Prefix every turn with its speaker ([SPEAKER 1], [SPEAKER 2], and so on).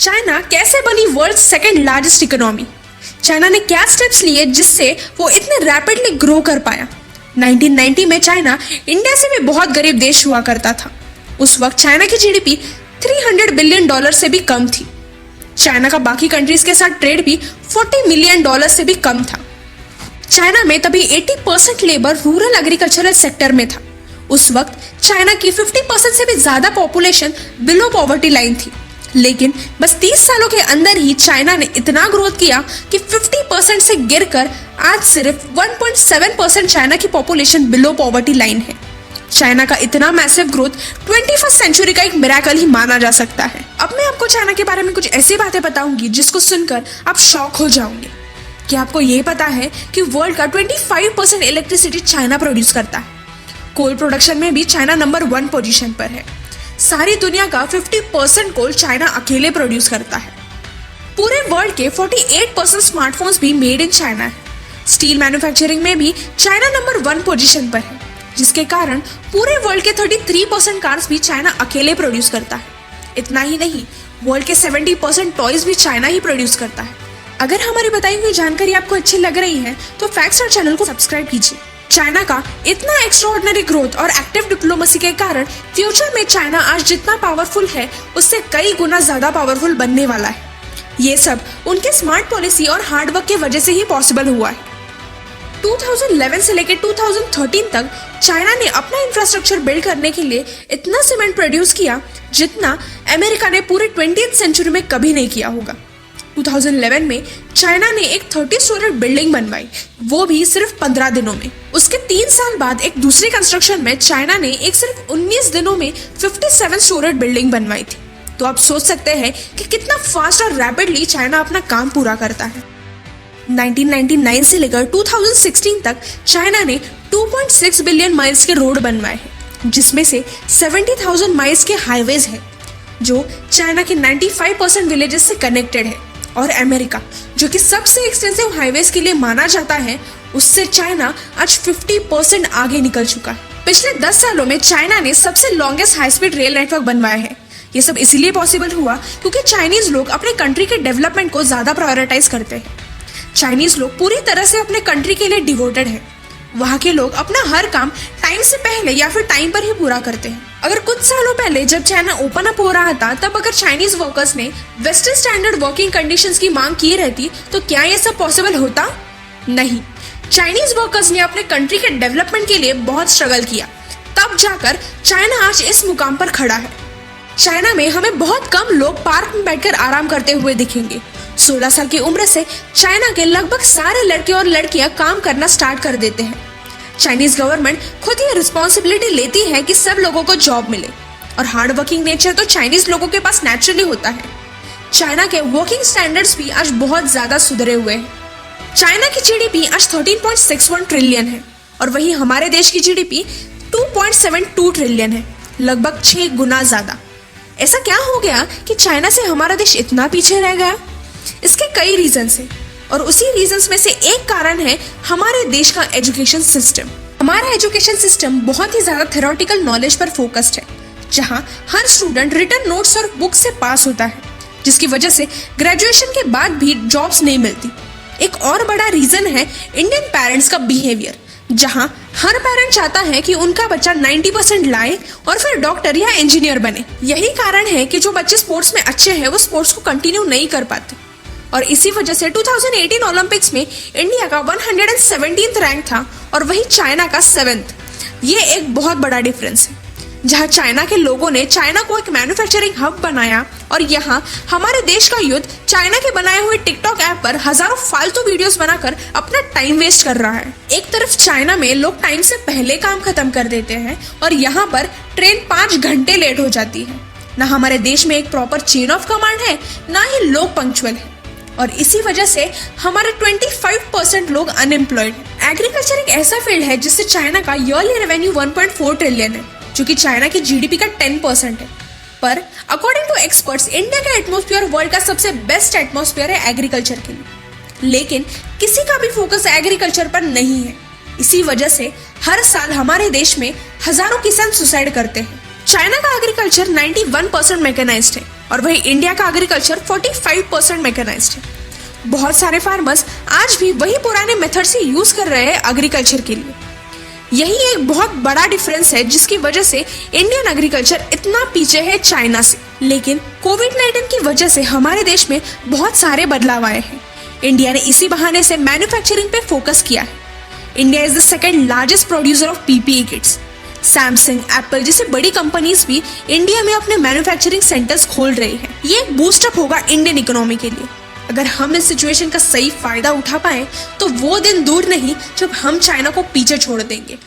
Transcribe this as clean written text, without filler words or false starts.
[SPEAKER 1] China कैसे बनी world second largest economy? China ने क्या स्टेप्स लिए जिससे वो इतने रैपिडली ग्रो कर पाया? 1990 में चाइना इंडिया से भी बहुत गरीब देश हुआ करता था। उस वक्त चाइना की जीडीपी $300 बिलियन से भी कम थी। चाइना का बाकी कंट्रीज के साथ ट्रेड भी $40 मिलियन से भी कम था। चाइना में तभी 80% लेबर रूरल एग्रीकल्चरल सेक्टर में था। उस वक्त चाइना की 50% से भी ज्यादा पॉपुलेशन बिलो पॉवर्टी लाइन थी। लेकिन बस 30 सालों के अंदर ही चाइना ने इतना ग्रोथ किया कि 50% से गिरकर आज सिर्फ 1.7% चाइना की पॉपुलेशन बिलो पॉवर्टी लाइन है। चाइना का इतना मैसिव ग्रोथ 21वीं सेंचुरी का एक मिरेकल ही माना जा सकता है। अब मैं आपको चाइना के बारे में कुछ ऐसी बातें बताऊंगी जिसको सुनकर आप शॉक हो जाओगे। क्या आपको ये पता है कि वर्ल्ड का 25% इलेक्ट्रिसिटी चाइना प्रोड्यूस करता है? कोल प्रोडक्शन में भी चाइना नंबर 1 पोजीशन पर है। सारी दुनिया का 50% कोल चाइना अकेले प्रोड्यूस करता है। पूरे वर्ल्ड के 48% स्मार्टफोन्स भी मेड इन चाइना है। स्टील मैन्युफैक्चरिंग में भी चाइना नंबर 1 पोजीशन पर है, जिसके कारण पूरे वर्ल्ड के 33% कार्स भी चाइना अकेले प्रोड्यूस करता है। इतना ही नहीं, वर्ल्ड के 70% टॉयज भी चाइना ही प्रोड्यूस करता है। अगर हमारी बताई हुई जानकारी आपको अच्छी लग रही है तो फैक्ट स्टार चैनल को सब्सक्राइब कीजिए। चाइना का इतना एक्स्ट्राऑर्डिनरी ग्रोथ और एक्टिव डिप्लोमेसी के कारण फ्यूचर में चाइना आज जितना पावरफुल है उससे कई गुना ज्यादा पावरफुल बनने वाला है। ये सब उनके स्मार्ट पॉलिसी और हार्डवर्क की वजह से ही पॉसिबल हुआ है। 2011 से लेकर 2013 तक चाइना ने अपना इंफ्रास्ट्रक्चर बिल्ड करने के लिए इतना सीमेंट प्रोड्यूस किया जितना अमेरिका ने पूरे 20th सेंचुरी में कभी नहीं किया होगा। 2011 में चाइना ने एक 30 स्टोरी बिल्डिंग बनवाई, वो भी सिर्फ 15 दिनों में। उसके 3 साल बाद एक दूसरे कंस्ट्रक्शन में चाइना ने एक सिर्फ 19 दिनों में 57 स्टोरी बिल्डिंग बनवाई थी। तो आप सोच सकते हैं कि कितना फास्ट और रैपिडली चाइना अपना काम पूरा करता है। 1999 से लेकर 2016 तक चाइना ने 2.6 बिलियन माइल्स के रोड बनवाए हैं, जिसमें से 70,000 माइल्स के हाईवेज हैं, जो चाइना के 95% विलेजेस से कनेक्टेड है। और अमेरिका, जो कि सबसे एक्सटेंसिव हाईवेज के लिए माना जाता है, उससे चाइना आज 50% आगे निकल चुका है। पिछले 10 सालों में चाइना ने सबसे longest high speed rail network बनवाया है। ये सब इसीलिए पॉसिबल हुआ क्योंकि चाइनीज लोग अपने कंट्री के डेवलपमेंट को ज्यादा प्रायोरिटाइज करते हैं। चाइनीज लोग पूरी तरह से अपने कंट्री के लिए डिवोटेड है। वहाँ के लोग अपना हर काम टाइम से पहले या फिर टाइम पर ही पूरा करते हैं। अगर कुछ सालों पहले जब चाइना ओपन अप हो रहा था, तब अगर चाइनीज वर्कर्स ने वेस्टर्न स्टैंडर्ड वर्किंग कंडीशंस की मांग की रहती तो क्या ये सब पॉसिबल होता? नहीं। चाइनीज वर्कर्स ने अपने कंट्री के डेवलपमेंट के लिए बहुत स्ट्रगल किया, तब जाकर चाइना आज इस मुकाम पर खड़ा है। चाइना में हमें बहुत कम लोग पार्क में बैठकर आराम करते हुए दिखेंगे। 16 साल की उम्र से चाइना के लगभग सारे लड़के और लड़कियां काम करना स्टार्ट कर देते हैं। चाइनीज गवर्नमेंट खुद ये रिस्पॉन्सिबिलिटी लेती है कि सब लोगों को जॉब मिले, और हार्ड वर्किंग नेचर तो चाइनीज लोगों के पास नेचुरली होता है। चाइना के वर्किंग स्टैंडर्ड्स भी आज बहुत ज्यादा सुधरे हुए हैं। चाइना की जीडीपी आज 13.61 ट्रिलियन है, और वही हमारे देश की जीडीपी 2.72 ट्रिलियन है, लगभग 6 गुना ज्यादा। ऐसा क्या हो गया कि चाइना से हमारा देश इतना पीछे रह गया? इसके कई रीजंस हैं, और उसी रीजंस में से एक कारण है हमारे देश का एजुकेशन सिस्टम। हमारा एजुकेशन सिस्टम बहुत ही ज्यादा थ्योरेटिकल नॉलेज पर फोकस्ड है, जहां हर स्टूडेंट रिटन नोट्स और बुक से पास होता है, जिसकी वजह से ग्रेजुएशन के बाद भी जॉब्स नहीं मिलती। एक और बड़ा रीजन है इंडियन पेरेंट्स का बिहेवियर, जहां हर पेरेंट चाहता है कि उनका बच्चा 90% लाए और फिर डॉक्टर या इंजीनियर बने। यही कारण है कि जो बच्चे स्पोर्ट्स में अच्छे हैं वो स्पोर्ट्स को कंटिन्यू नहीं कर पाते, और इसी वजह से 2018 ओलंपिक्स में इंडिया का 117th रैंक था और वही चाइना का 7th। ये एक बहुत बड़ा डिफरेंस है, जहां चाइना के लोगों ने चाइना को एक मैन्युफैक्चरिंग हब बनाया, और यहाँ हमारे देश का यूथ चाइना के बनाए हुए टिकटॉक ऐप पर हजारों फालतू वीडियोस बनाकर अपना टाइम वेस्ट कर रहा है। एक तरफ चाइना में लोग टाइम से पहले काम खत्म कर देते हैं, और यहाँ पर ट्रेन 5 घंटे लेट हो जाती है। ना हमारे देश में एक प्रॉपर चेन ऑफ कमांड है, ना ही लोग पंक्चुअल है, और इसी वजह से हमारे 25% लोग अनएम्प्लॉयड हैं। एग्रीकल्चर एक ऐसा फील्ड है जिससे चाइना का ईयरली रेवेन्यू 1.4 ट्रिलियन है, जो कि चाइना की जीडीपी का 10% है। पर अकॉर्डिंग टू एक्सपर्ट्स, इंडिया का एटमॉस्फेयर वर्ल्ड का सबसे बेस्ट एटमॉस्फेयर है एग्रीकल्चर के लिए, लेकिन किसी का भी फोकस एग्रीकल्चर पर नहीं है। इसी वजह से हर साल हमारे देश में हजारों किसान सुसाइड करते हैं। चाइना का एग्रीकल्चर 91% मैकेनाइज्ड है, और वही इंडिया का एग्रीकल्चर 45% मैकेनाइज्ड है। बहुत सारे फार्मर्स आज भी वही पुराने मेथड से यूज कर रहे हैं एग्रीकल्चर के लिए। यही एक बहुत बड़ा डिफरेंस है जिसकी वजह से इंडियन एग्रीकल्चर इतना पीछे है चाइना से। लेकिन कोविड-19 की वजह से हमारे देश में बहुत सारे बदलाव आए हैं। इंडिया ने इसी बहाने से मैन्युफैक्चरिंग पे फोकस किया है। India is the second largest producer of PPE kits. Samsung, Apple जैसे बड़ी कंपनीज भी इंडिया में अपने मैन्युफैक्चरिंग सेंटर्स खोल रही हैं। ये एक बूस्टअप होगा इंडियन इकोनॉमी के लिए। अगर हम इस सिचुएशन का सही फायदा उठा पाए तो वो दिन दूर नहीं जब हम चाइना को पीछे छोड़ देंगे।